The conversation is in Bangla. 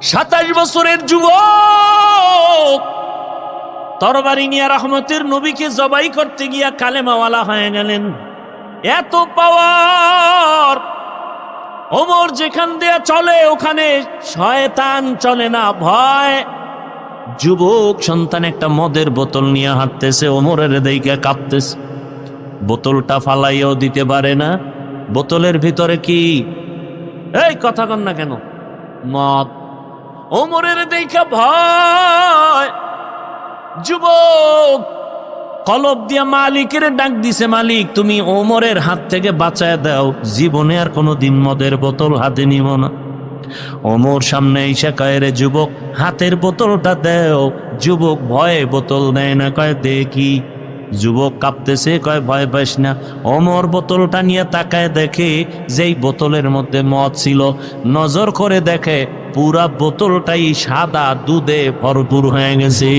27 বছরের যুবক তরবারি নিয়ে রহমতের নবীকে জবাই করতে গিয়া কালেমাওয়ালা হয়ে গেলেন। এত পাওয়ার! ওমর যেখান দিয়ে চলে ওখানে শয়তান চলে না, ভয়। যুবক সন্তান একটা মদের বোতল নিয়ে হাঁটতেছে, ওমরের দিকে কাঁপতেছে, বোতলটা ফালাইয়াও দিতে পারে না। বোতলের ভিতরে কি? এই কথা কন না কেন? মদ। ওমরের দিকে ভয়। যুবক কলব দিয়া মালিকের ডাক দিছে, মালিক তুমি ওমরের হাত থেকে বাঁচায় দাও, জীবনে আর কোনোদিন মদের বোতল হাতে নিব না। ওমর সামনে এসে কয়, রে যুবক হাতের বোতলটা দেও। যুবক ভয়ে বোতল দেয় না, কয় দেখি। যুবক কাঁপতেছে, কয় ভয় পাইস না। ওমর বোতলটা নিয়ে তাকায়, দেখে যেই বোতলের মধ্যে মদ ছিল, নজর করে দেখে পুরা বোতলটাই সাদা দুধে ভরপুর হয়ে গেছে।